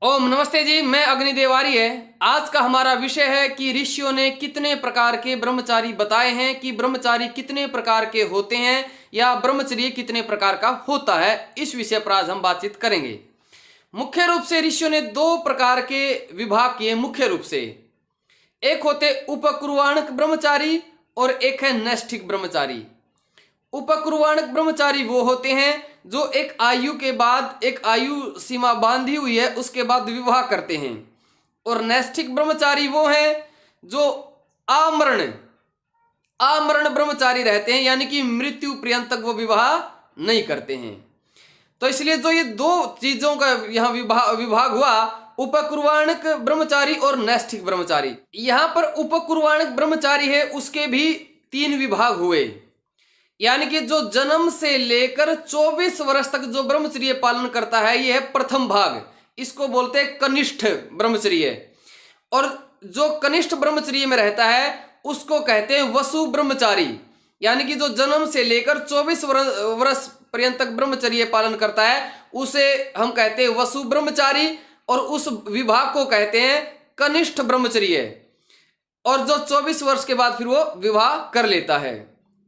ओम नमस्ते जी, मैं अग्निदेव आर्य। आज का हमारा विषय है कि ऋषियों ने कितने प्रकार के ब्रह्मचारी बताए हैं, कि ब्रह्मचारी कितने प्रकार के होते हैं या ब्रह्मचर्य कितने प्रकार का होता है। इस विषय पर आज हम बातचीत करेंगे। मुख्य रूप से ऋषियों ने दो प्रकार के विभाग किए। मुख्य रूप से एक होते उपकुर्वाणक ब्रह्मचारी और एक है नैष्ठिक ब्रह्मचारी। उपकुर्वाणक ब्रह्मचारी वो होते हैं जो एक आयु के बाद, एक आयु सीमा बांधी हुई है उसके बाद विवाह करते हैं। और नैष्ठिक ब्रह्मचारी वो हैं जो आमरण ब्रह्मचारी रहते हैं, यानी कि मृत्यु पर्यंत तक वो विवाह नहीं करते हैं। तो इसलिए जो ये दो चीजों का यहाँ विभाग हुआ, उपकुर्वाणक ब्रह्मचारी और नैष्ठिक ब्रह्मचारी। यहाँ पर उपकुर्वाणक ब्रह्मचारी है उसके भी तीन विभाग हुए, यानी कि जो जन्म से लेकर 24 वर्ष तक जो ब्रह्मचर्य पालन करता है, यह है प्रथम भाग। इसको बोलते हैं कनिष्ठ ब्रह्मचर्य। और जो कनिष्ठ ब्रह्मचर्य में रहता है उसको कहते हैं वसु ब्रह्मचारी, यानी कि जो जन्म से लेकर 24 वर्ष पर्यंत तक ब्रह्मचर्य पालन करता है उसे हम कहते हैं वसु ब्रह्मचारी, और उस विभाग को कहते हैं कनिष्ठ ब्रह्मचर्य। और जो 24 वर्ष के बाद फिर वो विवाह कर लेता है,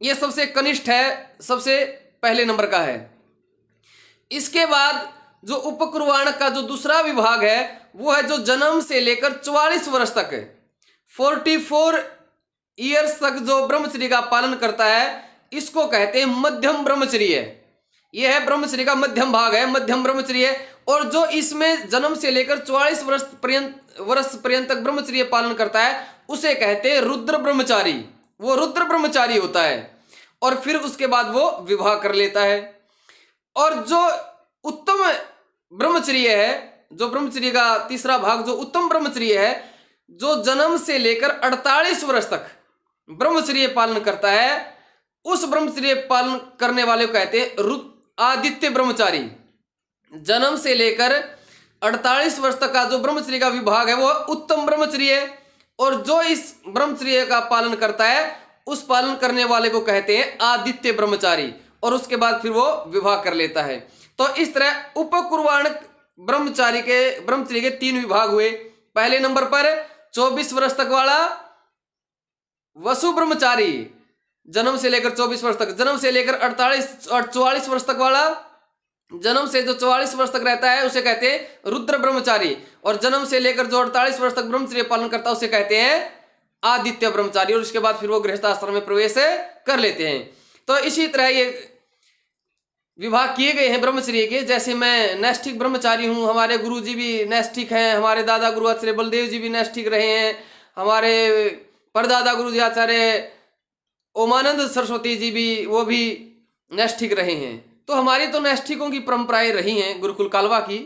ये सबसे कनिष्ठ है, सबसे पहले नंबर का है। इसके बाद जो उपकुर्वाणक का जो दूसरा विभाग है वो है जो जन्म से लेकर 44 वर्ष तक, 44 ईयर्स तक जो ब्रह्मचर्य का पालन करता है, इसको कहते हैं मध्यम ब्रह्मचर्य। यह है ब्रह्मचर्य का मध्यम भाग है, मध्यम ब्रह्मचर्य। और जो इसमें जन्म से लेकर 44 वर्ष पर्यंत तक ब्रह्मचर्य पालन करता है उसे कहते हैं रुद्र ब्रह्मचारी। वो रुद्र ब्रह्मचारी होता है और फिर उसके बाद वो विवाह कर लेता है। और जो उत्तम ब्रह्मचर्य है, जो ब्रह्मचर्य का तीसरा भाग, जो उत्तम ब्रह्मचर्य है, जो जन्म से लेकर 48 वर्ष तक ब्रह्मचर्य पालन करता है, उस ब्रह्मचर्य पालन करने वाले को कहते हैं आदित्य ब्रह्मचारी। जन्म से लेकर 48 वर्ष तक का जो ब्रह्मचर्य का विभाग है वो उत्तम ब्रह्मचर्य है, और जो इस ब्रह्मचर्य का पालन करता है उस पालन करने वाले को कहते हैं आदित्य ब्रह्मचारी, और उसके बाद फिर वो विवाह कर लेता है। तो इस तरह उपकुर्वाणक ब्रह्मचर्य के तीन विभाग हुए। पहले नंबर पर 24 वर्ष तक वाला वसु ब्रह्मचारी, जन्म से लेकर 24 वर्ष तक, जन्म से लेकर 48 और 44 वर्ष तक वाला, जन्म से जो 44 वर्ष तक रहता है उसे कहते हैं रुद्र ब्रह्मचारी, और जन्म से लेकर जो 48 वर्ष तक ब्रह्मचर्य पालन करता है उसे कहते हैं आदित्य ब्रह्मचारी। और उसके बाद फिर वो गृहस्थाश्रम में प्रवेश कर लेते हैं। तो इसी तरह ये विभाग किए गए हैं ब्रह्मचर्य के। जैसे मैं नैष्ठिक ब्रह्मचारी हूँ, हमारे गुरु जी भी नैष्ठिक हैं, हमारे दादा गुरु आचार्य बलदेव जी भी नैष्ठिक रहे हैं, हमारे परदादा गुरु जी आचार्य ओमानंद सरस्वती जी भी, वो भी नैष्ठिक रहे हैं। तो हमारी तो नैष्ठिकों की परंपराएं रही हैं गुरुकुल कालवा की।